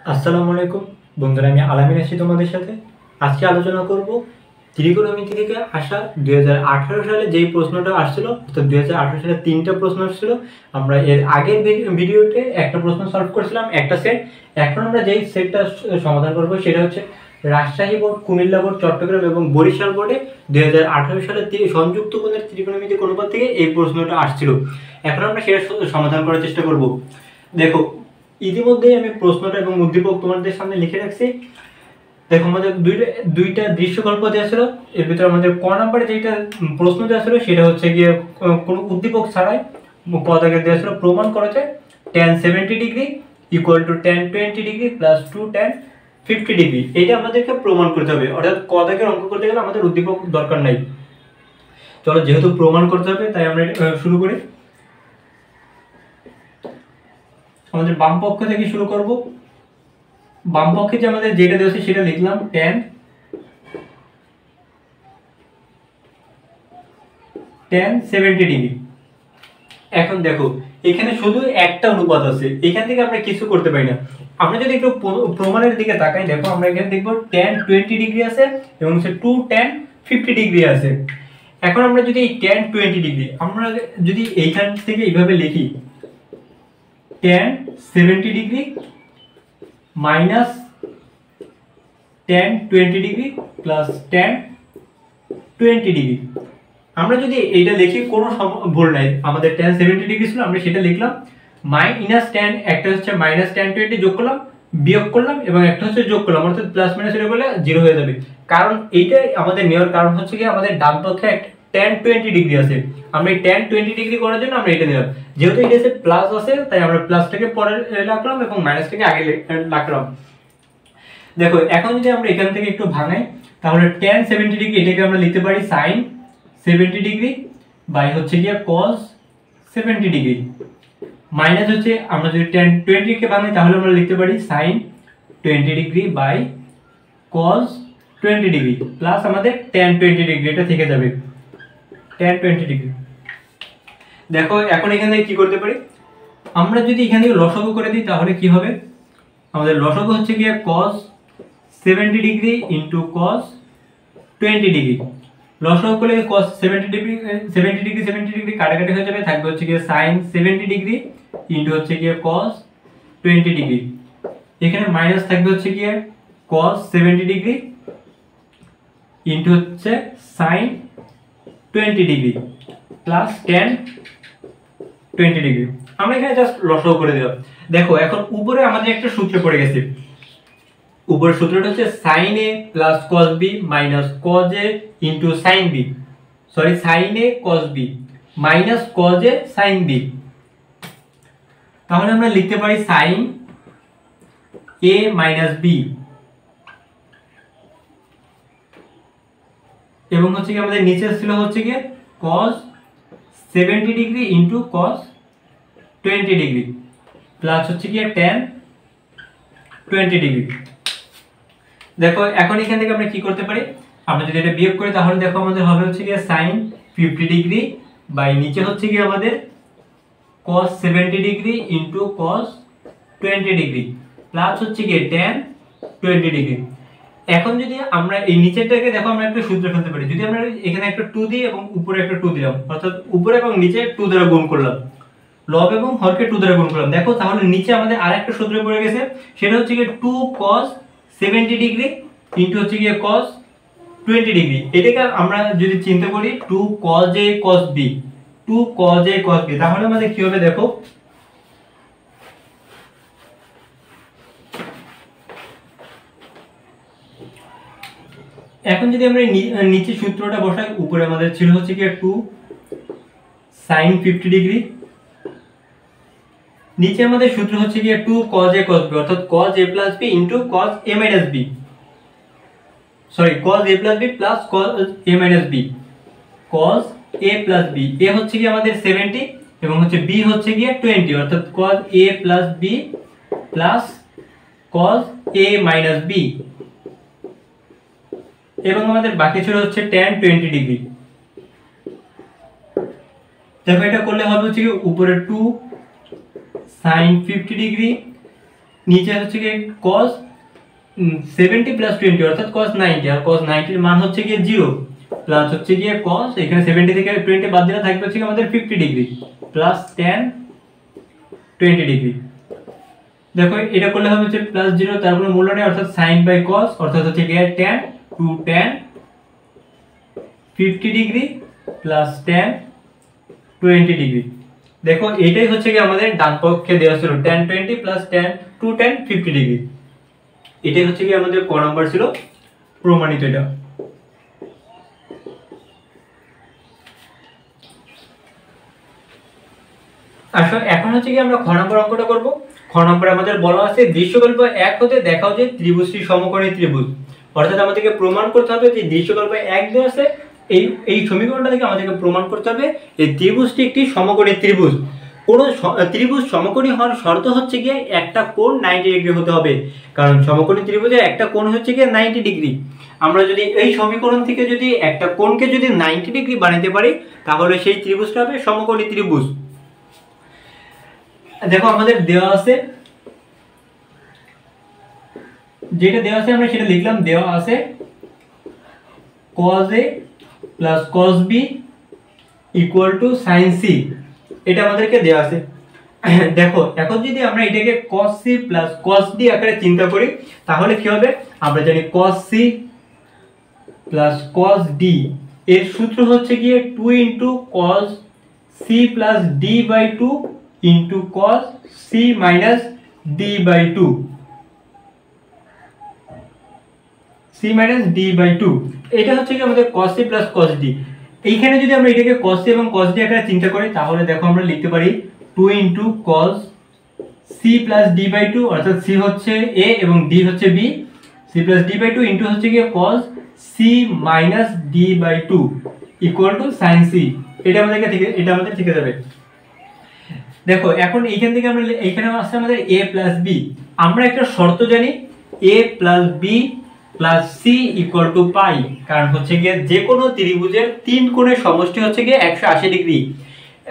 আসসালামু আলাইকুম বন্ধুরা, আমি আলামিন আছি তোমাদের সাথে। আজকে আলোচনা করব ত্রিকোণমিতি থেকে আসা 2018 সালে যেই প্রশ্নটা আসছিল, অর্থাৎ 2018 সালে 3টা প্রশ্ন আসছিল। আমরা এর আগের ভিডিওতে একটা প্রশ্ন সলভ করেছিলাম, একটা সেট। এখন আমরা যেই সেটটা সমাধান করব সেটা হচ্ছে রাজশাহী বোর্ড, কুমিল্লা বোর্ড, চট্টগ্রাম এবং বরিশাল বোর্ডে 2018 সালে সংযুক্ত কোণের ত্রিকোণমিতি অনুপাত থেকে এই প্রশ্নটা আসছিল। এখন আমরা সেটা সমাধান করার চেষ্টা করব। দেখো, ইতিমধ্যেই আমি প্রশ্নটা এবং উদ্দীপক তোমাদের সামনে লিখে রাখছি। দেখো, আমাদের দুইটা দৃশ্যকল্প দেওয়া ছিল। এর ভিতরে আমাদের ক নাম্বারে যেটা প্রশ্ন দেওয়া ছিল সেটা হচ্ছে গিয়ে কোনো উদ্দীপক ছাড়াই পদাকে দেওয়া ছিল প্রমাণ করা যায় tan 70 degree equal to tan 20 degree plus 2 tan 50 degree. এটা আমাদেরকে প্রমাণ করতে হবে, অর্থাৎ কদাকের অঙ্ক করতে গেলে আমাদের উদ্দীপক দরকার নাই। চলো, যেহেতু প্রমাণ করতে হবে তাই আমরা শুরু করি। আমাদের বাম পক্ষ থেকে শুরু করব। বাম পক্ষে যে আমাদের যেটা দেওয়া আছে সেটা লিখলাম tan 70 ডিগ্রি। এখন দেখো, এখানে শুধু একটা অনুপাত আছে, এখান থেকে আমরা কিছু করতে পারি না। আমরা যদি একটু প্রমাণের দিকে তাকাই, দেখো আমরা এখানে দেখব tan 20 ডিগ্রি আছে এবং 2 tan 50 ডিগ্রি আছে। এখন আমরা যদি এই tan 20 ডিগ্রি আমরা যদি এইখান থেকে এইভাবে লিখি, tan 70 degree minus tan 20 degree plus tan 20 degree. আমরা যদি এইটা লিখি কোনো ভুল নাই, আমাদের tan 70 ডিগ্রি ছিল, আমরা সেটা লিখলাম মাইনাস tan, একটা হচ্ছে মাইনাস tan 20 যোগ করলাম, বিয়োগ করলাম এবং একটা হচ্ছে যোগ করলাম, অর্থাৎ প্লাস মাইনাস এটা করলে 0 হয়ে যাবে। কারণ এইটাই আমাদের নেওয়ার কারণ হচ্ছে কি আমাদের ডান পক্ষে একটা tan 20 ডিগ্রি আছে। আমরা এই tan 20 ডিগ্রি করার জন্য আমরা এটা নিলাম। যেহেতু এটা প্লাস আছে তাই আমরা প্লাসটাকে পরে রাখলাম এবং মাইনাসটাকে আগে রাখলাম। দেখো, এখন যদি আমরা এখান থেকে একটু ভাঙাই তাহলে tan 70 ডিগ্রি এটাকে আমরা লিখতে পারি sin 70 ডিগ্রি বাই হচ্ছে গিয়ে cos 70 ডিগ্রি, মাইনাস হচ্ছে আমরা যদি tan 20 কে ভাঙাই তাহলে আমরা লিখতে পারি sin 20 degree by cos 20 degree plus আমাদের tan 20 ডিগ্রি, এটা থেকে যাবে tan 20 ডিগ্রি। দেখো, এখন এখান থেকে কি করতে পারি, আমরা যদি এখান থেকে লসাগু করে দিই তাহলে কি হবে, আমাদের লসাগু হচ্ছে গিয়ে cos 70 degree into cos 20 degree. লসাগু করলে cos 70 ডিগ্রি 70 ডিগ্রি কাটাকাটি হয়ে যাবে, থাকবে হচ্ছে গিয়ে sin 70 ডিগ্রি ইনটু হচ্ছে গিয়ে cos 20 ডিগ্রি। এখানে মাইনাস থাকবে হচ্ছে গিয়ে cos 70 ডিগ্রি ইনটু হচ্ছে sin 20 degree plus tan 20 degree. আমরা এখানে জাস্ট লসাগু করে দিলাম। দেখো, এখন উপরে আমাদের একটা সূত্র পড়ে গেছে। উপরের সূত্রটা হচ্ছে sin a plus cos b minus cos a into sin b, sorry sin a cos b minus cos a sin b। তাহলে আমরা লিখতে পারি sin a মাইনাস b এবং হচ্ছে কি আমাদের নিচে ছিল হচ্ছে কি cos 70 degree into cos 20 degree plus হচ্ছে কি tan 20 ডিগ্রি। দেখো, এখন এখান থেকে আমরা কি করতে পারি, আমরা যদি এটা বিয়োগ করি তাহলে দেখো আমাদের হবে হচ্ছে কি sin 50 ডিগ্রি বাই নিচে হচ্ছে কি আমাদের cos 70 degree into cos 20 degree plus হচ্ছে কি tan 20 ডিগ্রি। এখন যদি আমরা এই নিচেরটাকে দেখো আমরা একটা সূত্র ফেলতে পারি, যদি আমরা এখানে একটা 2 দিই এবং উপরে একটা 2 দিলাম, অর্থাৎ উপরে এবং নিচে 2 দ্বারা গুণ করলাম, লব এবং হরকে 2 দ্বারা গুণ করলাম, দেখো তাহলে নিচে আমাদের আরেকটা সূত্র পড়ে গেছে, সেটা হচ্ছে কি 2 cos 70 ডিগ্রি ইনটু হচ্ছে কি cos 20 ডিগ্রি। এটাকে আমরা যদি চিন্তা করি 2 cos a cos b, 2 cos a cos b, তাহলে আমাদের কি হবে দেখো, এখন যদি আমরা নিচে সূত্রটা বসাই, উপরে আমাদের ছিল হচ্ছে কি 2 sin 50 ডিগ্রি, নিচে আমাদের সূত্র হচ্ছে কি 2 cos a cos b, অর্থাৎ cos a plus b into cos a minus b, sorry cos a plus b plus cos a minus b, cos a plus b, a হচ্ছে কি আমাদের 70 এবং হচ্ছে b হচ্ছে কি 20, অর্থাৎ cos a plus b plus cos a minus b এবং আমাদের বাকি ছিল হচ্ছে tan 20 ডিগ্রি। দেখো, এটা করলে হবে হচ্ছে কি উপরে 2 sin 50 ডিগ্রি নিচে হচ্ছে গিয়ে cos 70 প্লাস 20 অর্থাৎ cos 90, আর cos 90 এর মান হচ্ছে গিয়ে 0 প্লাস হচ্ছে গিয়ে cos, এখানে 70 থেকে 20 বাদ দিলে থাকবে হচ্ছে আমাদের 50 ডিগ্রি প্লাস tan 20 ডিগ্রি। দেখো এটা করলে হবে হচ্ছে প্লাস 0, তারপরে মূল্য নেই অর্থাৎ sin বাই cos অর্থাৎ হচ্ছে গিয়ে tan 50 degree plus tan 20 degree. দেখো এটাই হচ্ছে কি আমাদের ডান পক্ষে দেওয়া ছিল tan 20 প্লাস tan 50 ডিগ্রি। এটাই হচ্ছে কি আমাদের ক নাম্বার ছিল প্রমাণিত। এটা আসলে এখন হচ্ছে কি আমরা খ নাম্বার অঙ্কটা করব। খ নাম্বার আমাদের বলা আছে দৃশ্যকল্প 1 হতে দেখাও যে ত্রিভুজটি সমকোণী ত্রিভুজ, অর্থাৎ আমাদেরকে প্রমাণ করতে হবে যে দৃশ্যকল্প 1 দেওয়া আছে, এই সমীকরণটা থেকে আমাদেরকে প্রমাণ করতে হবে এই ত্রিভুজটি একটি সমকোণী ত্রিভুজ। কোন ত্রিভুজ সমকোণী হওয়ার শর্ত হচ্ছে গিয়ে একটা কোণ 90 ডিগ্রি হতে হবে, কারণ সমকোণী ত্রিভুজে একটা কোণ হচ্ছে গিয়ে 90 ডিগ্রি। আমরা যদি এই সমীকরণ থেকে যদি একটা কোণকে যদি 90 ডিগ্রি বানাতে পারি তাহলে সেই ত্রিভুজটা হবে সমকোণী ত্রিভুজ। দেখো আমাদের দেওয়া আছে, যেটা দেওয়া আছে আমরা সেটা লিখলাম। দেওয়া আছে cos a plus cos b equal to sin c, এটা আমাদেরকে দেওয়া আছে। দেখো এখন যদি আমরা এটাকে cos c plus cos d আকারে চিন্তা করি তাহলে কি হবে, আমরা জানি cos c plus cos d এর সূত্র হচ্ছে গিয়ে 2 into cos c plus d by 2 into cos c minus d by 2, c minus d by 2। এটা হচ্ছে কি আমাদের cos c plus cos d। এইখানে যদি আমরা এটাকে cos c এবং cos d আকারে চিন্তা করি তাহলে দেখো আমরা লিখতে পারি 2 into cos c plus d by 2 অর্থাৎ c হচ্ছে a এবং d হচ্ছে b, c plus d by 2 into হচ্ছে কি cos c minus d by 2 equal to sin c। এটা আমাদের থেকে যাবে। দেখো এখন এইখান থেকে আমরা এইখানে আসছে আমাদের a প্লাস b। আমরা একটা শর্ত জানি a plus b plus c equal to pi, কারণ হচ্ছে গিয়ে যে কোনো ত্রিভুজের তিন কোণের সমষ্টি হচ্ছে গিয়ে 180 ডিগ্রি।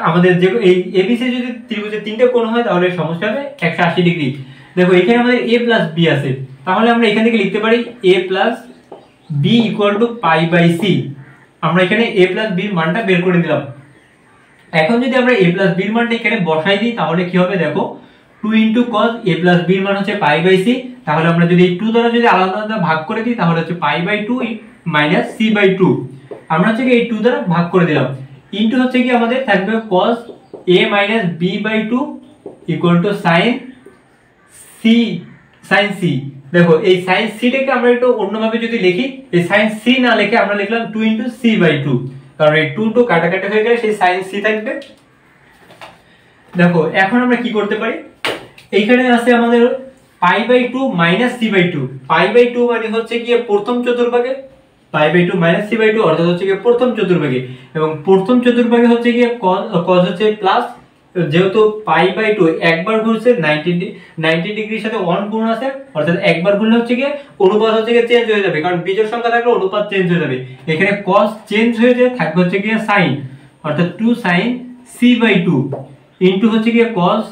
আমাদের যে এই এবিসি যদি ত্রিভুজের তিনটে কোণ হয় তাহলে সমষ্টি হবে 180 ডিগ্রি। দেখো এখানে আমাদের a প্লাস b আছে, তাহলে আমরা এখান থেকে লিখতে পারি a plus b equal to pi by c। আমরা এখানে a প্লাস b এর মানটা বের করে দিলাম। এখন যদি আমরা a প্লাস b এর মানটা এখানে বসাই দিই তাহলে কি হবে, দেখো 2 into cos a plus b এর মান হচ্ছে পাই বাই c, তাহলে আমরা যদি 2 দ্বারা যদি আলাদা আলাদা ভাগ করে দিই তাহলে হচ্ছে pi by 2 minus c by 2। আমরা হচ্ছে এই 2 দ্বারা ভাগ করে দিলাম, ইনটু হচ্ছে কি আমাদের থাকবে cos a minus b by 2 equal to sin c। দেখো এই sin c টাকে আমরা একটু অন্যভাবে যদি লিখি, এই sin c না লিখে আমরা লিখলাম 2 ইনটু c বাই 2, কারণ এই 2 কাটাকাটি হয়ে গেলে সেই sin c থাকবে। দেখো এখন আমরা কি করতে পারি, এইখানে আছে আমাদের pi by 2 minus c by 2। Pi by 2 মানে হচ্ছে কি প্রথম চতুর্ভাগে, pi by 2 minus c by 2 অর্থাৎ হচ্ছে কি প্রথম চতুর্ভাগে, এবং প্রথম চতুর্ভাগে হচ্ছে কি cos হচ্ছে প্লাস, যেহেতু পাই বাই 2 একবার ঘুরছে 90 ডিগ্রির সাথে 1 গুণ আছে, অর্থাৎ একবার ঘুরলে হচ্ছে কি অনুপাত হচ্ছে কি চেঞ্জ হয়ে যাবে, কারণ বিজোড় সংখ্যা থাকলে অনুপাত চেঞ্জ হয়ে যাবে। এখানে cos চেঞ্জ হয়ে যায়, থাকবে হচ্ছে কি sin, অর্থাৎ 2 sin c বাই 2 ইনটু হচ্ছে কি cos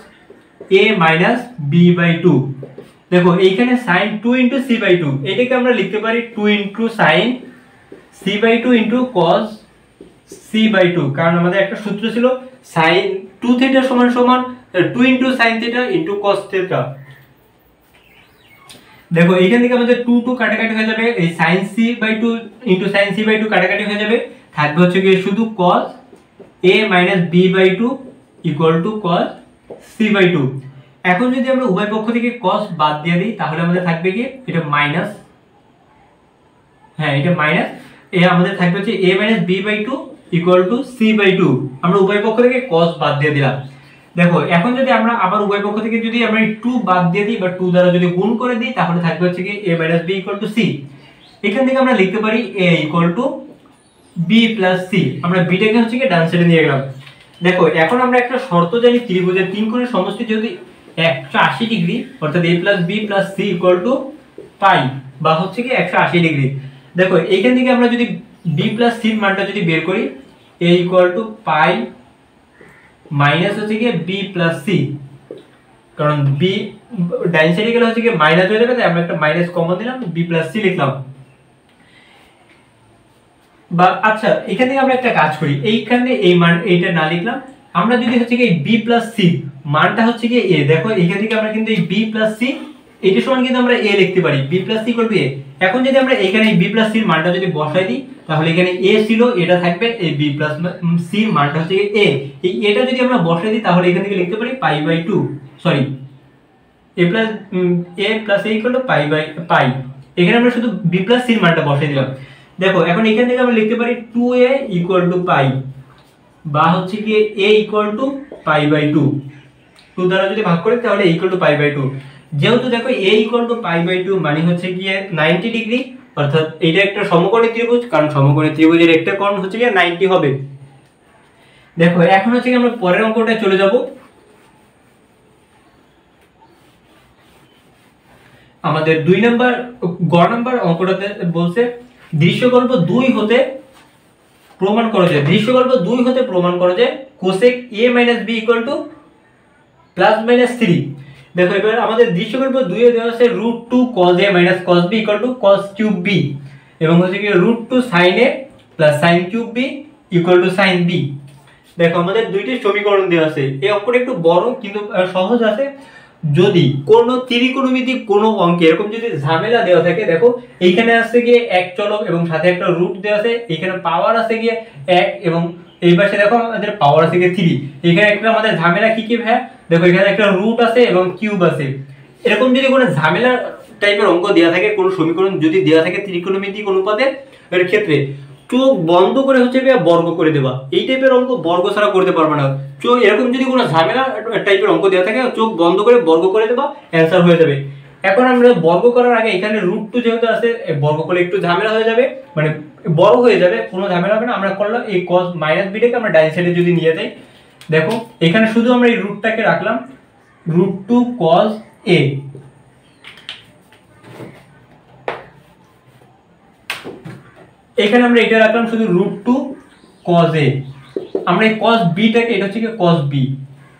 a minus b by 2। দেখো এইখানে sin 2 ইনটু c বাই 2, এটাকে আমরা লিখতে পারি 2 into sin c by 2 into cos c by 2, কারণ আমাদের একটা সূত্র ছিল sin 2 থিটা সমান সমান 2 into sin theta into cos theta. দেখো এইখান থেকে আমাদের 2 কাটাকাটি হয়ে যাবে, এই sin c by 2 into sin c by 2 কাটাকাটি হয়ে যাবে, থাকবে হচ্ছে কি শুধু cos a minus b by 2 equal to cos c by 2। এখন যদি আমরা উভয় পক্ষ থেকে cos বাদ দিয়ে দিই তাহলে আমাদের থাকবে কি এটা মাইনাস, হ্যাঁ এটা মাইনাস, এ আমাদের থাকবে হচ্ছে a minus b by 2 equal to c by 2। আমরা উভয় পক্ষ থেকে cos বাদ দিয়ে দিলাম। দেখো এখন যদি আমরা আবার উভয় পক্ষ থেকে যদি আমরা 2 বাদ দিয়ে দিই বা 2 দ্বারা যদি গুণ করে দিই তাহলে থাকবে হচ্ছে কি a minus b equal to c। এখান থেকে আমরা লিখতে পারি a equal two b plus c। আমরা b টাকে হচ্ছে কি ডান সাইডে নিয়ে গেলাম। দেখো এখন আমরা একটা শর্ত জানি, ত্রিভুজের তিন কোণের সমষ্টি যদি 180 ডিগ্রি অর্থাৎ a plus b plus c equal to pi বা হচ্ছে কি 180 ডিগ্রি। দেখো এইখান থেকে আমরা যদি b প্লাস c এর মানটা যদি বের করি, a equal to pi minus হচ্ছে কি b প্লাস c। কারণ বি ডাইন সাইডে গেলে হচ্ছে কি মাইনাস হয়ে যাবে, তাই আমরা একটা মাইনাস কমন দিলাম, বি প্লাস সি লিখলাম। বা আচ্ছা এখান থেকে আমরা একটা কাজ করি, এইখানে এই মান এইটা না লিখলাম, আমরা যদি হচ্ছে কি বি প্লাস সি মানটা হচ্ছে কি এ, দেখো এইখান থেকে আমরা কিন্তু এই বি প্লাস সি এইটা সমান কিন্তু আমরা এ লিখতে পারি, বি প্লাস সি করবে এ। এখন যদি আমরা এখানে এই বি প্লাস সির মানটা যদি বসাই দিই, তাহলে এখানে এ ছিল, এটা থাকবে, এই বি প্লাস সি মানটা হচ্ছে এ, এই এটা যদি আমরা বসাই দিই তাহলে এখান থেকে লিখতে পারি pi by 2, sorry A plus A plus A equal to pi by pi. এখানে আমরা শুধু বি প্লাস সির মানটা বসাই দিলাম। দেখো এখন এখান থেকে আমরা লিখতে পারি 2a ইকুয়াল টু পাই, বা হচ্ছে কি a equal to pi by 2, 2 দ্বারা যদি ভাগ করি তাহলে ইকুয়াল টু পাই বাই 2। যেহেতু দেখো a equal to pi by 2 মানে হচ্ছে কি 90 ডিগ্রি, অর্থাৎ এটা একটা সমকোণী ত্রিভুজ, কারণ সমকোণী ত্রিভুজের একটা কোণ হচ্ছে কি 90 হবে। দেখো এখন হচ্ছে কি আমরা পরের অঙ্কটায় চলে যাব। আমাদের 2 নাম্বার গ নাম্বার অঙ্কটাতে বলছে দৃশ্যকল্প 2 হতে প্রমাণ করো যে, দৃশ্যকল্প 2 হতে প্রমাণ করো যে কোসেক a - b +-3। দেখো এবার আমাদের দৃশ্যকল্প 2 এ দেওয়া আছে √2 cos a - cos b cos³ b, এবং হচ্ছে কি √2 sin a sin³ b sin b। দেখো আমাদের দুইটি সমীকরণ দেওয়া আছে। এই অঙ্কটা একটু বড় কিন্তু সহজ আছে। যদি কোনো ত্রিকোণমিতিক কোনো অঙ্কে এরকম যদি ঝামেলা দেওয়া থাকে, দেখো এইখানে আছে গিয়ে এক চলক এবং সাথে একটা রুট দেওয়া আছে, এখানে পাওয়ার আছে গিয়ে 1 এবং এই পাশে দেখো আমাদের পাওয়ার আছে গিয়ে 3। এখানে একটা আমাদের ঝামেলা কি ভাই, দেখো এখানে একটা রুট আছে এবং কিউব আছে। এরকম যদি কোনো ঝামেলা টাইপের অঙ্ক দেওয়া থাকে, কোনো সমীকরণ যদি দেওয়া থাকে ত্রিকোণমিতিক অনুপাতের এর ক্ষেত্রে, চোখ বন্ধ করে হচ্ছে বর্গ করে দেবা। এই টাইপের অঙ্ক বর্গ ছাড়া করতে পারবে না। চোখ এরকম যদি কোনো ঝামেলা টাইপের অঙ্ক দেওয়া থাকে, চোখ বন্ধ করে বর্গ করে দেবা, অ্যান্সার হয়ে যাবে। এখন আমরা বর্গ করার আগে এখানে √2 যেহেতু আছে, বর্গ করলে একটু ঝামেলা হয়ে যাবে, মানে বড় হয়ে যাবে, কোনো ঝামেলা হবে না। আমরা করলাম এই cos - b টাকে আমরা ডান সাইডে যদি নিয়ে যাই, দেখো এখানে শুধু আমরা এই রুটটাকে রাখলাম √2 cos a, এখানে আমরা এটা রাখলাম শুধু √2 cos a। আমরা এই cos b টাকে, এটা হচ্ছে কি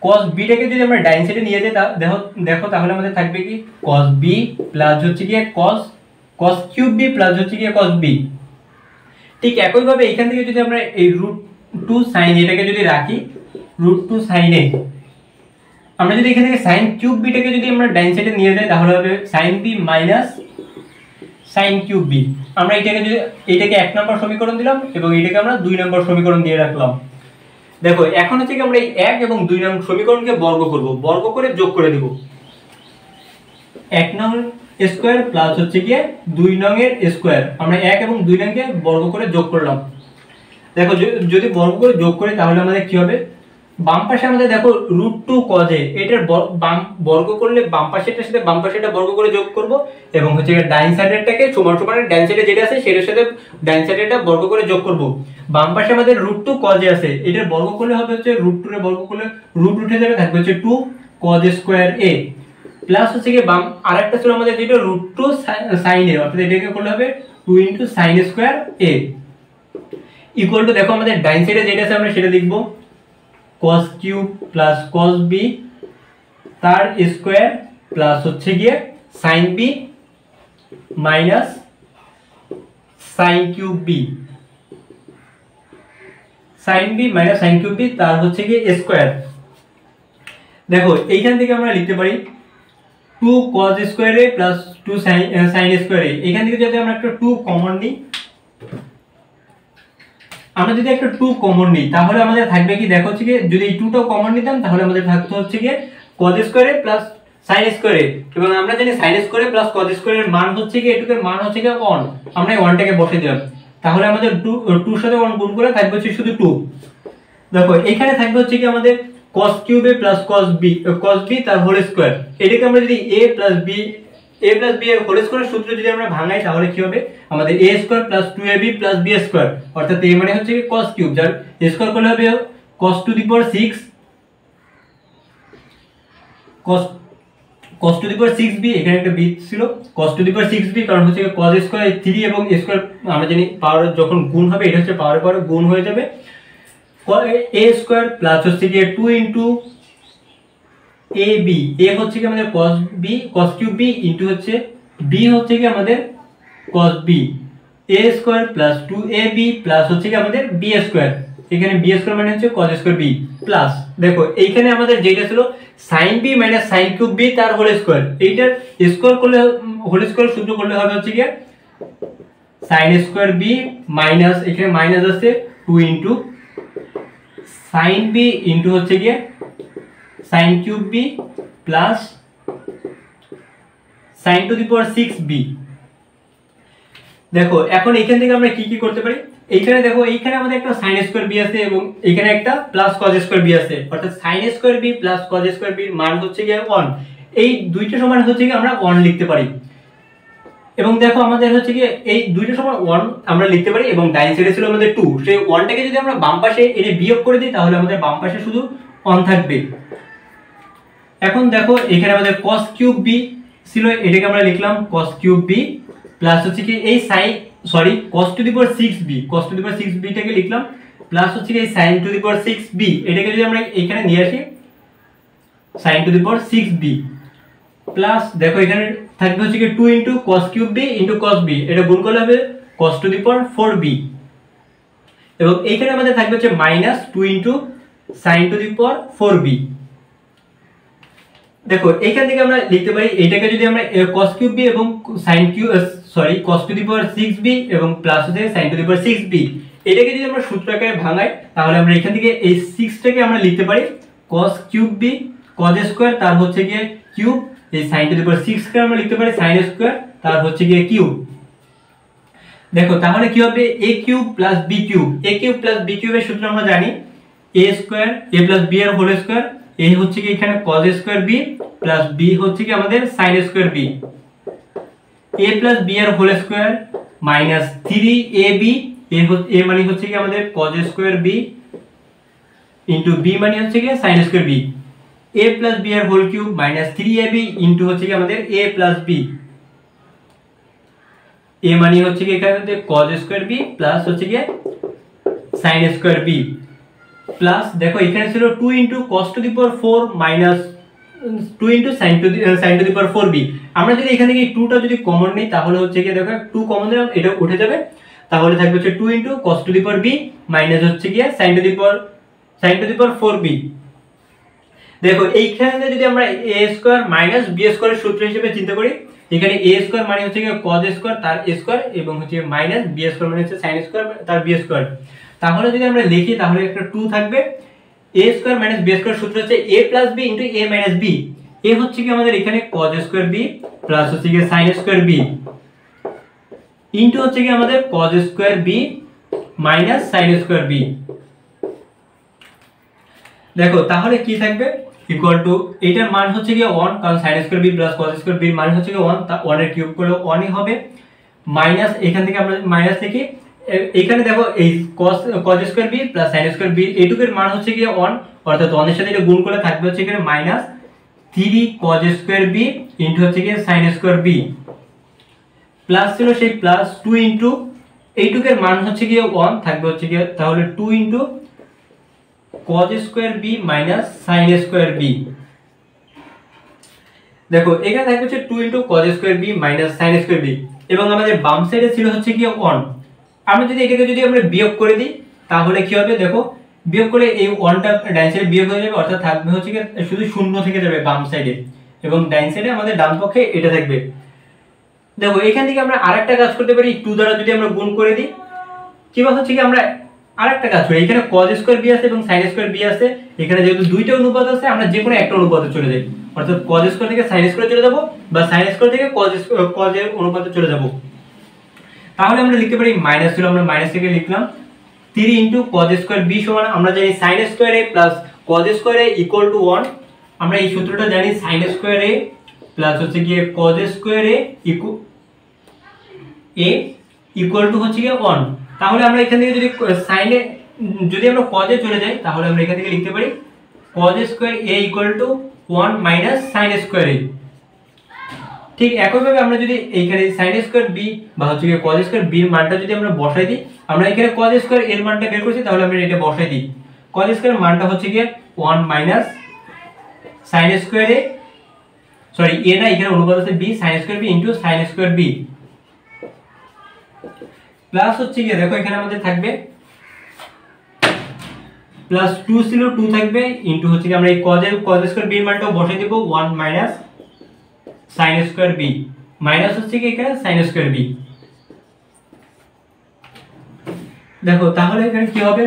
cos b টাকে যদি আমরা ডান সাইডে নিয়ে যাই, দেখো তাহলে আমাদের থাকবে কি cos b প্লাস হচ্ছে কি cos³ b প্লাস হচ্ছে কি cos b। ঠিক একই ভাবে এখান থেকে যদি আমরা এই √2 sin a টাকে যদি রাখি, √2 sin a, আমরা যদি এখান থেকে sin³ b টাকে যদি আমরা ডান সাইডে নিয়ে যাই তাহলে হবে sin b minus sin³ b। আমরা এটাকে 1 নম্বর সমীকরণ দিলাম এবং এটাকে আমরা 2 নম্বর সমীকরণ দিয়ে রাখলাম। দেখো এখন হচ্ছে কি আমরা এই 1 এবং 2 নং সমীকরণকে বর্গ করব, বর্গ করে যোগ করে দেব। 1 নং স্কয়ার প্লাস হচ্ছে কি 2 নং এর স্কয়ার, আমরা 1 এবং 2 নংকে বর্গ করে যোগ করলাম। দেখো যদি বর্গ করে যোগ করি তাহলে আমাদের কি হবে, বাম পাশে আমাদের দেখো √2 cos a, এটার বর্গ করলে বাম পাশেরটার সাথে বাম পাশেরটা বর্গ করে যোগ করব, এবং হচ্ছে ডান সাইডেরটাকে সমান সমান ডান সাইডে যেটা আছে সেটার সাথে ডান সাইডেরটা বর্গ করে যোগ করব। বাম পাশে আমাদের √2 cos a আছে, এটার বর্গ করলে হবে হচ্ছে √2 এর বর্গ করলে রুট উঠে যাবে, থাকবে হচ্ছে 2 cos a² a, প্লাস হচ্ছে কি বাম আরেকটা ছিল আমাদের যেটা √2 sin a, অর্থাৎ এটাকে করলে হবে 2 sin² a ইকুয়াল টু, দেখো আমাদের ডান সাইডে যেটা আছে আমরা সেটা লিখব cos³ প্লাস cos b তার স্কয়ার প্লাস হচ্ছে গিয়ে sin b minus sin³ b, sin b minus sin³ b তার হচ্ছে গিয়ে স্কয়ার। দেখো এইখান থেকে আমরা লিখতে পারি 2 cos² a plus 2 sin² a। এখান থেকে যদি আমরা একটা 2 কমন নিই, আমরা যদি একটা 2 কমন নিই তাহলে আমাদের থাকবে কি, দেখো হচ্ছে কি যদি এই 2টা কমন নিতাম তাহলে আমাদের থাকতো হচ্ছে কি cos² a plus sin² a, এবং আমরা জানি sin² a প্লাস cos² এর মান হচ্ছে কি, এটুকুর মান হচ্ছে কি 1, আমরা এই 1টাকে বসিয়ে দিলাম, তাহলে আমাদের 2 এর সাথে 1 গুণ করে থাকবে হচ্ছে শুধু 2। দেখো এখানে থাকবে হচ্ছে কি আমাদের cos³ a plus cos b তার হোল স্কয়ার। এটাকে আমরা যদি a প্লাস b এর হোল স্কয়ার সূত্র যদি আমরা ভাঙাই তাহলে কি হবে, আমাদের a² plus 2ab plus b², অর্থাৎ a মানে হচ্ছে কি cos³ যার স্কয়ার করলে হবে cos⁻6b, এখানে একটা b ছিল cos⁻6b, কারণ হচ্ছে cos² 3 এবং স্কয়ার আমরা জানি পাওয়ার যখন গুণ হবে এটা হচ্ছে পাওয়ারের পরে গুণ হয়ে যাবে, a² প্লাস হচ্ছে কি 2 এ বি, এ হচ্ছে কি আমাদের cos b cos cube b into হচ্ছে b হচ্ছে কি আমাদের cos b, a square plus 2ab plus হচ্ছে কি আমাদের b স্কয়ার, এখানে b স্কয়ার মানে হচ্ছে cos স্কয়ার b প্লাস দেখো এইখানে আমাদের যেটা ছিল sin b minus sin cube b তার হোল স্কয়ার, এইটার স্কয়ার করলে হোল স্কয়ার সূত্র করলে হবে হচ্ছে কি sin স্কয়ার b মাইনাস এখানে মাইনাস আছে 2 ইনটু sin b ইনটু হচ্ছে কি sin cube b plus sin to the power 6b। দেখো এখন এখান থেকে আমরা কি কি করতে পারি, এইখানে দেখো এইখানে আমাদের একটা sin স্কয়ার b আছে এবং এখানে একটা প্লাস cos স্কয়ার b আছে, অর্থাৎ sin square b plus cos square b এর মান হচ্ছে কি 1, এই দুইটা সমান হচ্ছে কি আমরা 1 লিখতে পারি। এবং দেখো আমাদের হচ্ছে কি এই দুইটা সমান 1 আমরা লিখতে পারি এবং ডাইন সাইডে ছিল আমাদের 2, সেই 1টাকে যদি আমরা বাম পাশে এনে বিয়োগ করে দিই তাহলে আমাদের বাম পাশে শুধু 1 থাকবে। এখন দেখো এখানে আমাদের cos কিউব b ছিল, এটাকে আমরা লিখলাম cos কিউব b প্লাস হচ্ছে কি এই sin cos to the power 6b, cos to the power 6b টাকে লিখলাম প্লাস হচ্ছে কি এই sin to the power 6b, এটাকে যদি আমরা এখানে নিয়ে আসি sin to the power 6b plus দেখো এখানে থাকবে হচ্ছে কি 2 into cos cube b into cos b, এটা গুণ করলে হবে cos to the power 4b এবং এইখানে আমাদের থাকবে হচ্ছে minus 2 into sin to the power 4b। দেখো এইখান থেকে আমরা লিখতে পারি এটাকে যদি আমরা cos কিউব b এবং sin cube cos to the power 6b এবং প্লাস হচ্ছে sin to the power 6b, এটাকে যদি আমরা সূত্র আকারে ভাঙাই তাহলে আমরা এখান থেকে এই 6 টাকে আমরা লিখতে পারি cos cube b cos square তার হচ্ছে কি কিউব, এই sin টু দি পাওয়ার 6 কে আমরা লিখতে পারি sin স্কয়ার তার হচ্ছে কি কিউব। দেখো তাহলে কি হবে a cube plus b cube, a cube plus b কিউবের সূত্র আমরা জানি a square a plus b এর হোল স্কয়ার, a হচ্ছে কি এখানে cos square b plus b হচ্ছে কি আমাদের sin square b, a plus b এর whole square minus 3ab, a মানে হচ্ছে কি আমাদের cos square b into b মানে হচ্ছে কি sin square b, a plus b এর whole cube minus 3ab into হচ্ছে কি আমাদের a প্লাস b, a মানে হচ্ছে কি এখানে cos স্কয়ার b প্লাস হচ্ছে কি sin স্কয়ার b প্লাস দেখো এখানে ছিল 2 into cos to the power 4 minus 2 into sin to the power 4b, আমরা যদি এখানে কি 2 টা যদি কমন নেই তাহলে হচ্ছে কি দেখো 2 কমন দিলাম এটা উঠে যাবে, তাহলে থাকবে হচ্ছে 2 into cos to the power b minus হচ্ছে কি sin to the power 4b। দেখো এইখানে যদি আমরা a স্কয়ার মাইনাস b স্কয়ারের সূত্র হিসেবে চিন্তা করি, এখানে a স্কয়ার মানে হচ্ছে কি cos স্কয়ার তার স্কয়ার এবং হচ্ছে মাইনাস b স্কয়ার মানে হচ্ছে sin স্কয়ার তার b স্কয়ার, তাহলে যদি আমরা লিখি তাহলে একটা 2 থাকবে, a square minus b square সূত্র হচ্ছে a plus b into a minus b, a হচ্ছে কি আমাদের এখানে cos স্কয়ার b প্লাস হচ্ছে কি sin স্কয়ার b ইনটু হচ্ছে কি আমাদের cos square b minus sin square b। দেখো তাহলে কি থাকবে ইকুয়াল টু এইটার মান হচ্ছে কি 1, কারণ sin square b plus cos square b এর মান হচ্ছে কি 1, তা 1 এর কিউব করলে 1 ই হবে, মাইনাস এখান থেকে আমরা মাইনাস থেকে এখানে দেখো এই cos square b plus sin square b এইটুকুর মান হচ্ছে কি 1, অর্থাৎ 1 এর সাথে এটা গুণ করলে থাকবে হচ্ছে এখানে minus 3 cos square b into হচ্ছে কি sin স্কয়ার b প্লাস ছিল সেই প্লাস 2 ইনটু এইটুকুর মান হচ্ছে কি 1 থাকবে হচ্ছে কি তাহলে 2 into cos square b minus sin square b। দেখো এখানে থাকবে হচ্ছে 2 into cos square b minus sin square b এবং আমাদের বাম সাইডে ছিল হচ্ছে কি 1, আমরা যদি এটাকে যদি আমরা বিয়োগ করে দিই তাহলে কি হবে দেখো বিয়োগ করে এই 1টা ডান সাইডে বিয়োগ হয়ে যাবে, অর্থাৎ থাকবে হচ্ছে কি শুধু শূন্য থেকে যাবে বাম সাইডে এবং ডান সাইডে আমাদের ডান পক্ষে এটা থাকবে। দেখো এখান থেকে আমরা আরেকটা কাজ করতে পারি 2 দ্বারা যদি আমরা গুণ করে দিই, কিবা হচ্ছে কি আমরা আরেকটা কাজ করি, এখানে cos স্কয়ার b আছে এবং sin স্কয়ার b আছে, এখানে যেহেতু দুইটা অনুপাত আছে আমরা যে কোনো একটা অনুপাতে চলে যাই, অর্থাৎ cos স্কয়ার থেকে sin স্কয়ার চলে যাব বা sin স্কয়ার থেকে cos এর অনুপাতে চলে যাব, তাহলে আমরা লিখতে পারি মাইনাস ছিল আমরা মাইনাস থেকে লিখলাম 3 ইনটু cos স্কয়ার b সমান আমরা জানি sin square a plus cos square a equal two 1, আমরা এই সূত্রটা জানি sin স্কয়ার a প্লাস হচ্ছে কি cos square a equal two হচ্ছে কি 1, তাহলে আমরা এখান থেকে যদি sin এ যদি আমরা cos এ চলে যাই তাহলে আমরা এখান থেকে লিখতে পারি cos square a equal two 1 minus sin square a। ঠিক একইভাবে আমরা যদি এইখানে sin স্কয়ার b বা হচ্ছে কি cos স্কয়ার b এর মানটা যদি আমরা বসাই দিই, আমরা এখানে cos স্কয়ার এর মানটা বের করছি তাহলে আমরা এটা বসাই দিই, cos স্কয়ার মানটা হচ্ছে কি 1 minus sine square A sorry A না, এখানে অনুপাত আছে B, sine square B into sine square B plus হচ্ছে কি দেখো এখানে আমাদের থাকবে প্লাস 2 ছিল 2 থাকবে ইনটু হচ্ছে কি আমরা এই cos স্কয়ার বি এর মানটাও বসাই দেব 1 minus sine square B minus হচ্ছে কি এখানে সাইন স্কয়ার বি। দেখো তাহলে এখানে কি হবে,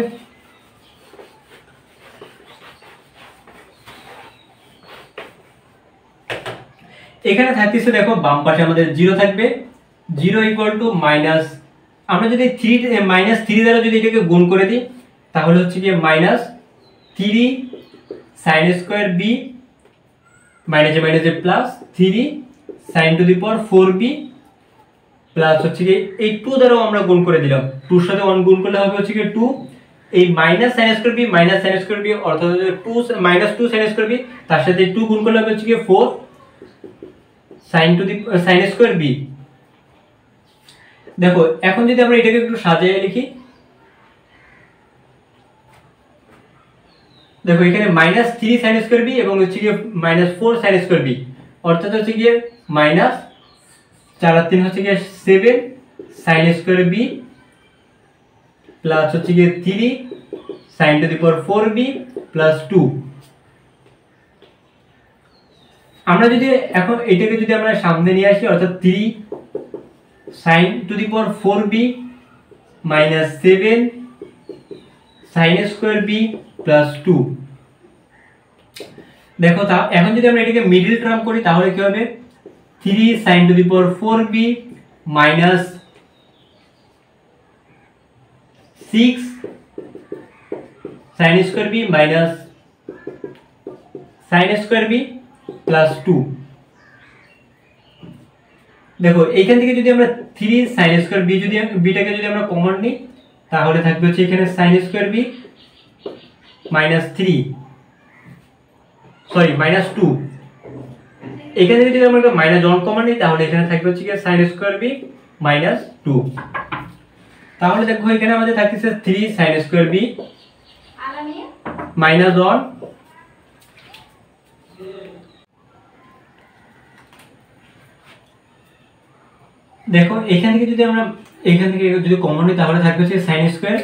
এখানে থাকতেছে দেখো বাম পাশে আমাদের 0 থাকবে, 0 ইকুয়াল টু মাইনাস, আমরা যদি 3 মাইনাস 3 দ্বারা যদি এটাকে গুণ করে দিই তাহলে হচ্ছে কি মাইনাস 3 sin স্কয়ার b মাইনাসে plus 3 sin to the power 4b plus হচ্ছে কি এই 2 দ্বারাও আমরা গুণ করে দিলাম, 2 এর সাথে 1 গুণ করলে হবে হচ্ছে কি 2, এই minus sin square b minus sin square b অর্থাৎ 2 মাইনাস 2 sin স্কয়ার b তার সাথে 2 গুণ করলে হবে হচ্ছে কি 4 sin স্কয়ার b। দেখো এখন যদি আমরা এটাকে একটু সাজিয়ে লিখি, দেখো এখানে মাইনাস 3 sin স্কয়ার b এবং হচ্ছে কি মাইনাস 4 sin স্কয়ার b অর্থাৎ হচ্ছে কি মাইনাস 4 আর 3 হচ্ছে কি 7 sin স্কয়ার b প্লাস হচ্ছে কি 3 sin to the power 4b plus 2। আমরা যদি এখন এটাকে যদি আমরা সামনে নিয়ে আসি অর্থাৎ 3 sin to the power 4b minus 7 sin square b plus 2। দেখো এখন যদি আমরা এটাকে মিডল টার্ম করি তাহলে কি হবে 3 sin to the power 4b minus 6 sin square b minus sin square b plus 2। দেখো এইখান থেকে যদি আমরা 3 sin স্কয়ার b যদি বিটাকে যদি আমরা কমন নিই তাহলে থাকবে হচ্ছে এখানে sin square b minus 3 sorry minus 2, এখানে যদি আমরা একটা মাইনাস 1 কমন নিই তাহলে এখানে থাকবে হচ্ছে কি sin স্কয়ার b মাইনাস 2। তাহলে দেখো এখানে আমাদের থাকতেছে 3 sin স্কয়ার b মাইনাস 1 দেখো এখান থেকে যদি আমরা যদি কমন নিই তাহলে থাকবে হচ্ছে sin square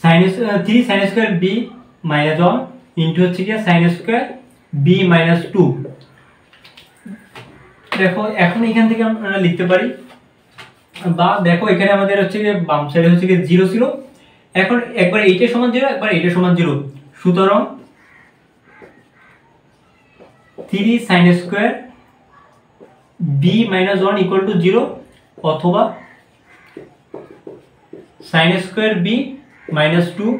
3 sin square b minus 1 into হচ্ছে কি sin স্কয়ার b মাইনাস 2। দেখো এখন এখান থেকে আমরা লিখতে পারি বা দেখো এখানে আমাদের হচ্ছে কি বাম সাইডে হচ্ছে কি 0 ছিল, এখন একবার এইটা সমান 0 একবার এইটা সমান 0, সুতরাং 3 sin square b minus 1 equal to 0 অথবা sin square b minus 2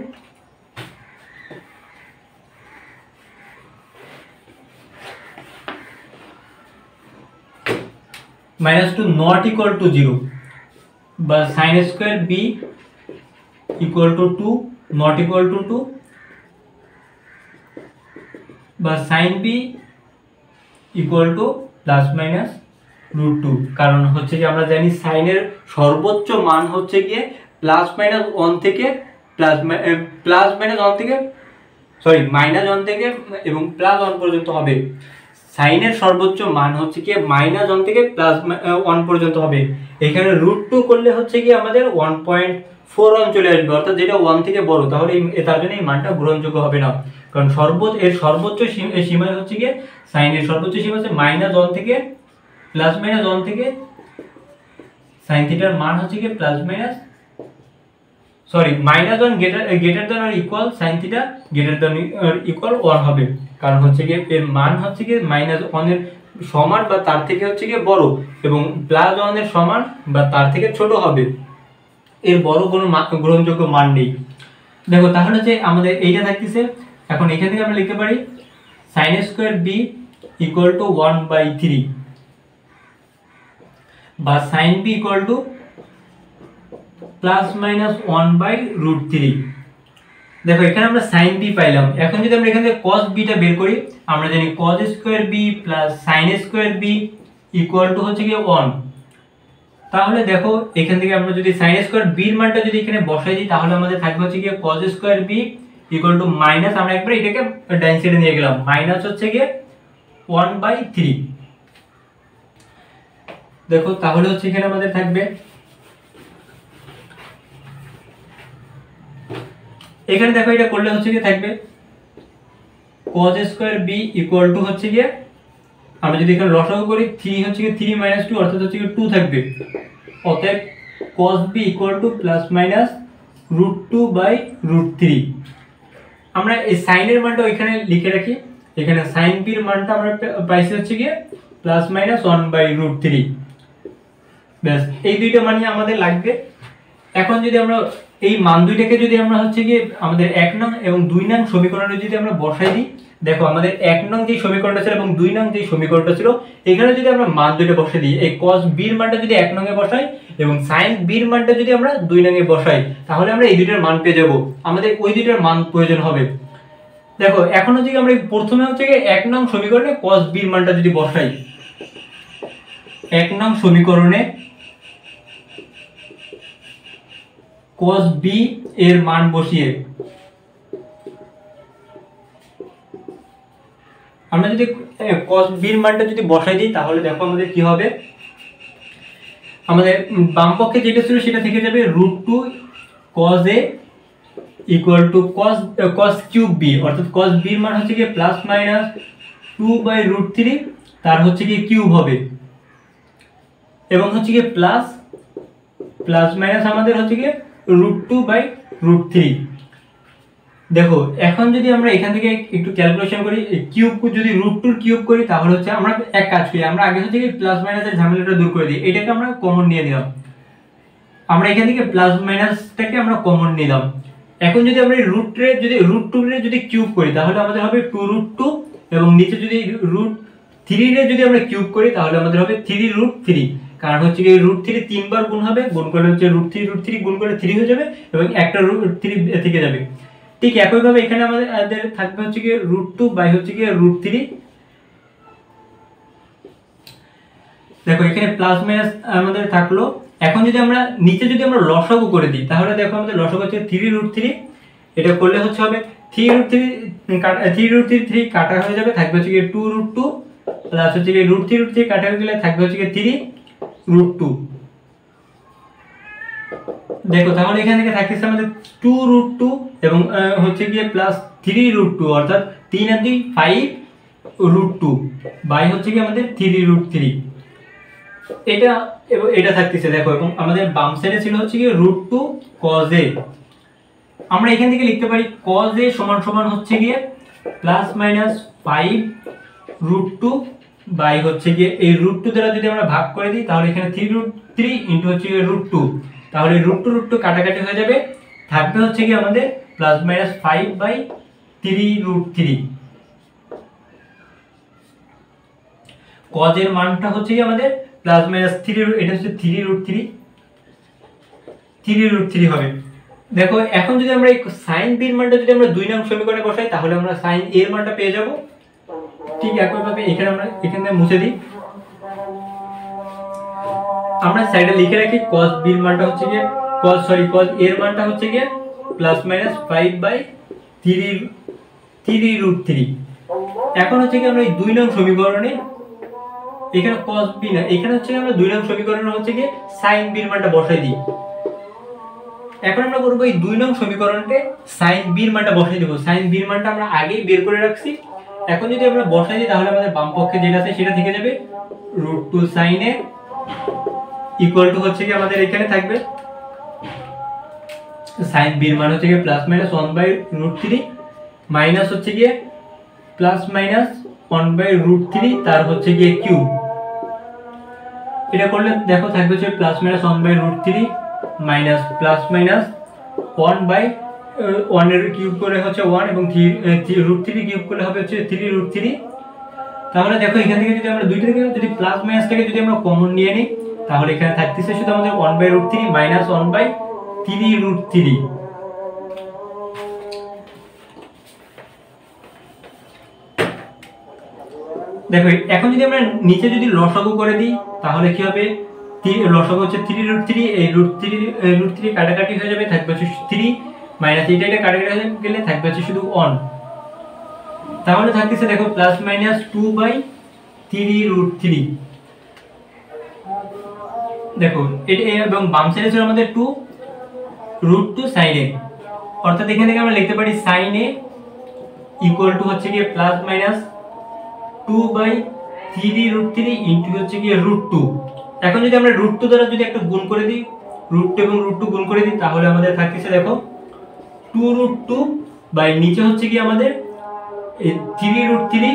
minus 2 not equal to 0 বা sin square b equal two 2 not equal to 2 বা sin b equal two plus minus √2, কারণ হচ্ছে কি আমরা জানি sin এর সর্বোচ্চ মান হচ্ছে গিয়ে প্লাস মাইনাস 1 থেকে মাইনাস 1 থেকে এবং প্লাস 1 পর্যন্ত হবে। sin এর সর্বোচ্চ মান হচ্ছে কি মাইনাস 1 থেকে প্লাস 1 পর্যন্ত হবে। এখানে √2 করলে হচ্ছে কি আমাদের 1.41 চলে আসবে, অর্থাৎ যেটা 1 থেকে বড়, তাহলে তার জন্য এই মানটা গ্রহণযোগ্য হবে না, কারণ সর্বোচ্চ সীমা হচ্ছে কি sin এর সর্বোচ্চ সীমা হচ্ছে মাইনাস 1 থেকে প্লাস মাইনাস 1 থেকে sin থিটার মান হচ্ছে কি minus 1 greater than or equal sin theta greater than or equal 1 হবে, কারণ হচ্ছে কি এর মান হচ্ছে কি মাইনাস 1 এর সমান বা তার থেকে হচ্ছে কি বড় এবং প্লাস 1 এর সমান বা তার থেকে ছোট হবে, এর বড় কোনো গ্রহণযোগ্য মান নেই। দেখো তাহলে যে আমাদের এইটা থাকতেছে, এখন এখান থেকে আমরা লিখতে পারি sin square b equal two 1/3 বা sin b equal two plus minus 1/√3। দেখো এখানে আমরা sin b পাইলাম, এখন যদি আমরা এখান থেকে cos b টা বের করি, আমরা জানি cos square b plus sin square b equal two হচ্ছে কি 1। তাহলে দেখো এখান থেকে আমরা যদি sin স্কয়ার b এর মানটা যদি এখানে বসাই দিই তাহলে আমাদের থাকবে হচ্ছে কি cos square b equal two minus, আমরা একবার এটাকে ডান সাইডে নিয়ে গেলাম, মাইনাস হচ্ছে গিয়ে 1/3। দেখো তাহলে হচ্ছে এখানে আমাদের থাকবে, এখানে দেখো এটা করলে হচ্ছে গিয়ে থাকবে cos square b equal two হচ্ছে গিয়ে, আমরা যদি এখানে লসাগু করি 3 হচ্ছে গিয়ে 3 - 2 অর্থাৎ হচ্ছে গিয়ে 2 থাকবে। অতএব cos b equal two plus minus √2/√3। আমরা এই সাইনের মানটা ওইখানে লিখে রাখি, এখানে sin b এর মানটা আমরা পাইছি হচ্ছে গিয়ে প্লাস মাইনাস 1/√3। ব্যাস এই দুইটা মানই আমাদের লাগবে। এখন যদি আমরা এই মান দুইটাকে যদি আমরা হচ্ছে গিয়ে আমাদের 1 নং এবং 2 নং সমীকরণে যদি আমরা বসাই দিই, দেখো আমাদের 1 নং যে সমীকরণটা ছিল এবং 2 নং যে সমীকরণটা ছিল, এখানে যদি আমরা মান দুইটা বসাই দিই, এই cos b এর মানটা যদি 1 নং এ বসাই এবং sin b এর মানটা যদি আমরা 2 নং এ বসাই, তাহলে আমরা এই দুইটার মান পেয়ে যাব। আমাদের ওই দুইটার মান প্রয়োজন হবে। দেখো এখন হচ্ছে আমরা প্রথমে হচ্ছে 1 নং সমীকরণে cos b এর মানটা যদি বসাই, 1 নং সমীকরণে cos b এর মান বসিয়ে আমরা যদি cos b এর মানটা যদি বসাই দিই, তাহলে দেখো আমাদের কি হবে, আমাদের বাম পক্ষে যেটা ছিল সেটা থেকে যাবে √2 cos a equal to cos cube b, অর্থাৎ cos b এর মান হচ্ছে কি প্লাস মাইনাস 2/√3, তার হচ্ছে কি কিউব হবে, এবং হচ্ছে কি প্লাস মাইনাস আমাদের হচ্ছে কি √2/√3। দেখো এখন যদি আমরা এখান থেকে একটু ক্যালকুলেশন করি, কিউব যদি √2 এর কিউব করি, তাহলে হচ্ছে আমরা এক কাজ করি, আমরা আগে হচ্ছে কি প্লাস মাইনাসের ঝামেলাটা দূর করে দিই, এটাকে আমরা কমন নিয়ে নিলাম, আমরা এখান থেকে প্লাস মাইনাসটাকে আমরা কমন নিলাম। এখন যদি আমরা √2 এর যদি কিউব করি, তাহলে আমাদের হবে 2√2, এবং নিচে যদি √3 এর যদি আমরা কিউব করি, তাহলে আমাদের হবে 3√3, কারণ হচ্ছে কি √3 তিনবার গুণ হবে, গুণ করলে হচ্ছে √3 গুণ করলে 3 হয়ে যাবে এবং একটা √3 থেকে যাবে। ঠিক একই ভাবে এখানে আমাদের থাকবে হচ্ছে কি √2 বাই হচ্ছে কি √3। দেখো এখানে প্লাস মাইনাস আমাদের থাকলো। এখন যদি আমরা নিচে যদি আমরা লসাগু করে দিই, তাহলে দেখো আমাদের লসাগু হচ্ছে 3√3, এটা করলে হচ্ছে হবে 3√3 কাটা হয়ে যাবে, থাকবে হচ্ছে কি 2√2 প্লাস হচ্ছে কি √3 কাটা হয়ে গেলে থাকবে হচ্ছে কি 3√2। দেখো তাহলে এখান থেকে থাকতেছে আমাদের 2√2 এবং হচ্ছে গিয়ে প্লাস 3√2, অর্থাৎ 3 আর 2 5√2 বাই হচ্ছে কি আমাদের 3√3, এটা থাকতেছে। দেখো এবং আমাদের বাম সাইডে ছিল হচ্ছে কি √2 cos a, আমরা এখান থেকে লিখতে পারি cos a সমান সমান হচ্ছে গিয়ে প্লাস মাইনাস 5√2 বাই হচ্ছে গিয়ে এই √2 দ্বারা যদি আমরা ভাগ করে দিই, তাহলে এখানে 3√3 ইনটু হচ্ছে √2, তাহলে √2 কাটাকাটি হয়ে যাবে, থাকবে হচ্ছে কি আমাদের প্লাস মাইনাস 5/3√3। cos এর মানটা হচ্ছে কি আমাদের প্লাস মাইনাস 3, এটা হচ্ছে 3√3 হবে। দেখো এখন যদি আমরা এই sin b এর মানটা যদি আমরা 2 নং সমীকরণে বসাই, তাহলে আমরা sin a এর মানটা পেয়ে যাব। ঠিক একই ভাবে এখানে মুছে দিই, আমরা সাইডে লিখে রাখি cos b এর মানটা হচ্ছে কি cos a এর মানটা হচ্ছে কি প্লাস মাইনাস 5/3√3। এখন হচ্ছে কি আমরা এই 2 নং সমীকরণে এখানে cos b না, এখানে হচ্ছে আমরা 2 নং সমীকরণে হচ্ছে কি sin b এর মানটা বসাই দিই। এখন আমরা করব এই 2 নং সমীকরণে sin b এর মানটা বসাই দেব, sin b এর মানটা আমরা আগেই বের করে রাখছি। এখন যদি আমরা বসাই দিই, তাহলে আমাদের বাম পক্ষে যেটা আছে সেটা থেকে যাবে √2 sin a ইকুয়াল টু হচ্ছে কি আমাদের এখানে থাকবে sin b এর মান হচ্ছে কি প্লাস মাইনাস 1/√3 মাইনাস হচ্ছে কি প্লাস মাইনাস 1/√3 তার হচ্ছে কি কিউব, এটা করলে দেখো থাকবে হচ্ছে plus minus 1/√3 minus plus minus 1/1 এর কিউব করে হচ্ছে 1 এবং √3 কিউব করলে হবে হচ্ছে 3√3। তাহলে দেখো এখান থেকে যদি আমরা দুইটা থেকে যদি প্লাস মাইনাসটাকে যদি আমরা কমন নিয়ে নিই, তাহলে এখানে থাকতেছে শুধু আমাদের 1/√3 মাইনাস 1/3√3। দেখো এখন যদি আমরা নিচে যদি লসাগু করে দিই, তাহলে কি হবে, লসাগু হচ্ছে 3√3, এই √3 কাটাকাটি হয়ে যাবে, থাকবে হচ্ছে 3 মাইনাস এটা কাটাকাটি হয়ে গেলে থাকবে হচ্ছে শুধু 1। তাহলে থাকতেছে দেখো প্লাস মাইনাস 2/3√3। দেখো এটা এবং বাম সাইডে ছিল আমাদের 2√2 sin a, অর্থাৎ এখান থেকে আমরা লিখতে পারি sin a ইকুয়াল টু হচ্ছে কি প্লাস মাইনাস 2/3√3 ইনটু হচ্ছে কি √2। এখন যদি আমরা √2 দ্বারা যদি একটা গুণ করে দিই, √2 এবং √2 গুণ করে দিই, তাহলে আমাদের থাকতেছে দেখো 2√2 বাই নিচে হচ্ছে কি আমাদের 3√3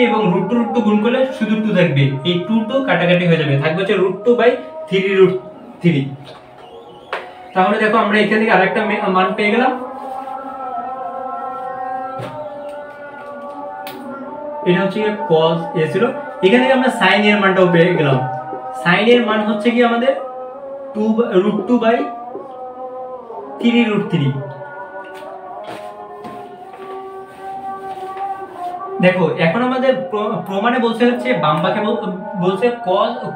এবং √2 গুণ করলে শুধু 2 থাকবে, এই 2 কাটাকাটি হয়ে যাবে, থাকবে হচ্ছে √2/3√3। তাহলে দেখো আমরা এখান থেকে আরেকটা মান পেয়ে গেলাম, এটা হচ্ছে কি cos a ছিল। এখান থেকে আমরা sin এর মানটাও পেয়ে গেলাম। sin এর মান হচ্ছে কি আমাদের √2/3√3। দেখো এখন আমাদের প্রমাণে বলছে হচ্ছে বাম পাশে বলছে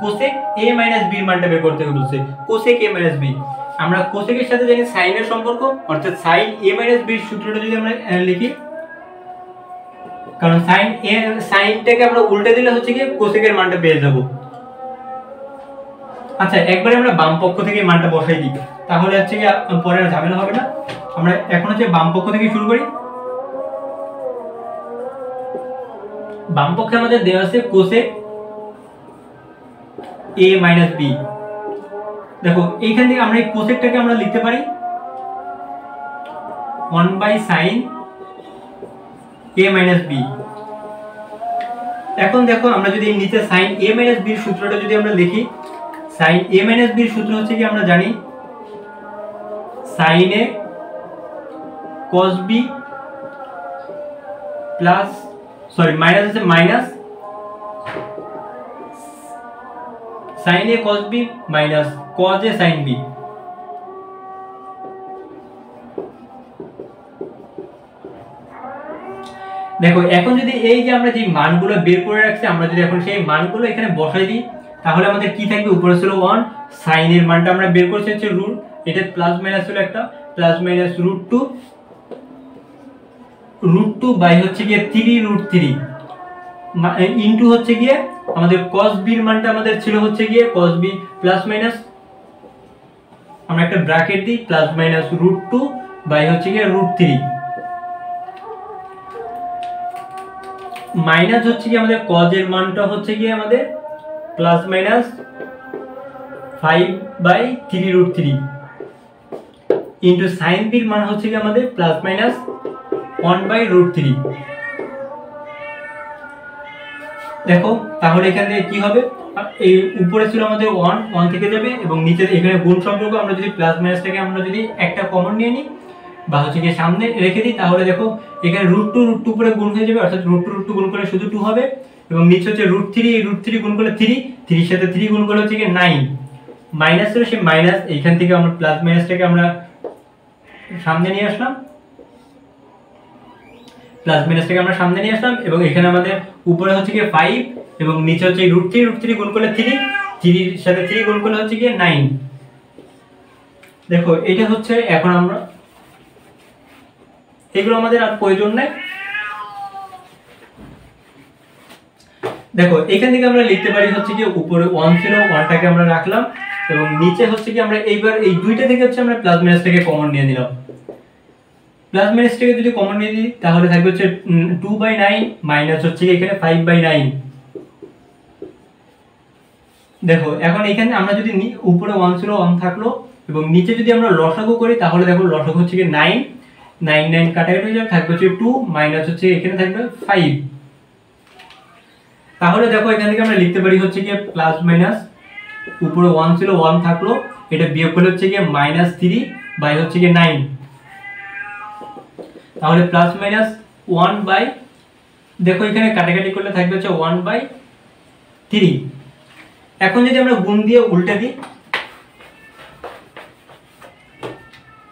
cosec a - b এর মানটা বের করতে বলছে। cosec a - b, আমরা cosec এর সাথে জানি sin এর সম্পর্ক, অর্থাৎ sin a - b এর সূত্রটা যদি আমরা লিখি, কারণ সাইনটাকে আমরা উল্টে দিলে হচ্ছে কি cosec এর মানটা পেয়ে যাব। আচ্ছা একবারে আমরা বাম পক্ষ থেকে মানটা বসাই দিই, তাহলে হচ্ছে কি পরে আর ঝামেলা হবে না। আমরা এখন হচ্ছে বাম পক্ষ থেকে শুরু করি। বাম পক্ষে আমাদের দেওয়া আছে cosec a - b। দেখো এইখান থেকে আমরা এই cosecটাকে আমরা লিখতে পারি 1/sin a - b। এখন দেখো আমরা যদি নিচে sin a - b এর সূত্রটা যদি আমরা লিখি, sin a - b এর সূত্র হচ্ছে কি আমরা জানি sin a cos b plus minus আছে minus sin a cos b minus cos a sin b। দেখো এখন যদি এই যে আমরা যে মানগুলো বের করে রাখছি, আমরা যদি এখন সেই মানগুলো এখানে বসাই দিই, তাহলে আমাদের কি থাকবে, উপরে ছিল 1, sin এর মানটা আমরা বের করছি হচ্ছে রুট, এটা প্লাস মাইনাস ছিল একটা প্লাস মাইনাস √2 বাই হচ্ছে গিয়ে 3√3 ইনটু হচ্ছে গিয়ে আমাদের cos b এর মানটা আমাদের ছিল হচ্ছে গিয়ে cos b প্লাস মাইনাস, আমরা একটা ব্র্যাকেট দিই, প্লাস মাইনাস √2 বাই হচ্ছে গিয়ে √3 মাইনাস হচ্ছে কি আমাদের cos এর মানটা হচ্ছে কি আমাদের plus minus 5/3√3 into sin b এর মান হচ্ছে কি আমাদের প্লাস মাইনাস 1/√3। দেখো তাহলে এখান থেকে কি হবে, এই উপরে ছিল আমাদের 1 থেকে যাবে এবং নিচে এখানে গুণ সম্পর্ক, আমরা যদি প্লাস মাইনাসটাকে আমরা যদি একটা কমন নিয়ে নিই বা হচ্ছে কি সামনে রেখে দিই, তাহলে দেখো এখানে √2 করে গুণ হয়ে যাবে, অর্থাৎ √2 গুণ করলে শুধু 2 হবে এবং নিচে হচ্ছে √3, এই √3 গুণ করলে 3 এর সাথে 3 গুণ করলে হচ্ছে কি 9, মাইনাস ছিল সেই মাইনাস, এইখান থেকে আমরা প্লাস মাইনাসটাকে আমরা সামনে নিয়ে আসলাম, প্লাস মাইনাসটাকে আমরা সামনে নিয়ে আসলাম এবং এখানে আমাদের উপরে হচ্ছে কি 5 এবং নিচে হচ্ছে √3 গুণ করলে 3 এর সাথে 3 গুণ করলে হচ্ছে কি 9। দেখো এটা হচ্ছে এখন আমরা এগুলো আমাদের আর প্রয়োজন নাই। দেখো এখান থেকে আমরা লিখতে পারি হচ্ছে কি উপরে 1 ছিল, 1টাকে আমরা রাখলাম এবং নিচে হচ্ছে কি আমরা এইবার এই দুইটা থেকে হচ্ছে আমরা প্লাস মাইনাসটাকে কমন নিয়ে নিলাম। প্লাস মাইনাসটাকে যদি কমন নিয়ে দিই তাহলে থাকবে হচ্ছে 2/9 মাইনাস হচ্ছে এখানে 5/9। দেখো এখন এখানে আমরা যদি উপরে 1 ছিল 1 থাকলো এবং নিচে যদি আমরা লসাগু করি, তাহলে দেখো লসাগু হচ্ছে কি 9 কাটাকাটি হয়ে যাবে, থাকবে হচ্ছে 2 মাইনাস হচ্ছে এখানে থাকবে 5। তাহলে দেখো এখান থেকে আমরা লিখতে পারি হচ্ছে কি প্লাস মাইনাস উপরে 1 ছিল 1 থাকলো, এটা বিয়োগ করলে হচ্ছে কি -3 বাই হচ্ছে কি 9, তাহলে প্লাস মাইনাস 1 বাই, দেখো এখানে কাটাকাটি করলে থাকবে হচ্ছে 1/3। এখন যদি আমরা গুণ দিয়ে উল্টে দিই,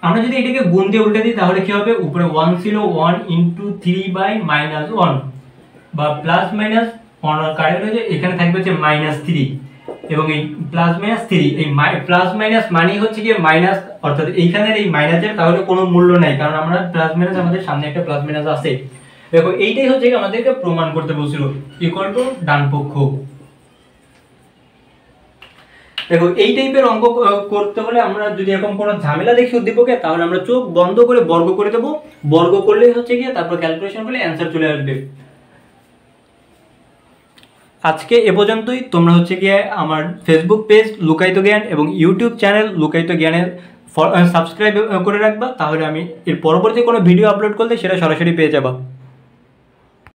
আমরা যদি এটাকে গুণ দিয়ে উল্টে দিই তাহলে কি হবে, উপরে 1 ছিল 1 * 3/-1 বা প্লাস মাইনাস 1 কাটাকাটি হয়ে যায়, এখানে থাকবে হচ্ছে -3 এবং এই প্লাস মাইনাস 3, এই প্লাস মাইনাস মানে হচ্ছে কি মাইনাস, অর্থাৎ এইখানের এই মাইনাসের তাহলে কোনো মূল্য নাই, কারণ আমরা প্লাস মাইনাস আমাদের সামনে একটা প্লাস মাইনাস আছে। দেখো এইটাই হচ্ছে কি আমাদেরকে প্রমাণ করতে বলছিল, ইকুয়াল টু ডান পক্ষ। দেখো এই টাইপের অঙ্ক করতে হলে আমরা যদি এরকম কোনো ঝামেলা দেখি উদ্দীপকে, তাহলে আমরা চোখ বন্ধ করে বর্গ করে দেবো, বর্গ করলেই হচ্ছে গিয়ে তারপর ক্যালকুলেশন করলে অ্যান্সার চলে আসবে। আজকে এ পর্যন্তই। তোমরা হচ্ছে গিয়ে আমার ফেসবুক পেজ লুকায়িত জ্ঞান এবং ইউটিউব চ্যানেল লুকায়িত জ্ঞানের সাবস্ক্রাইব করে রাখবা, তাহলে আমি এর পরবর্তী কোনো ভিডিও আপলোড করলে সেটা সরাসরি পেয়ে যাবা।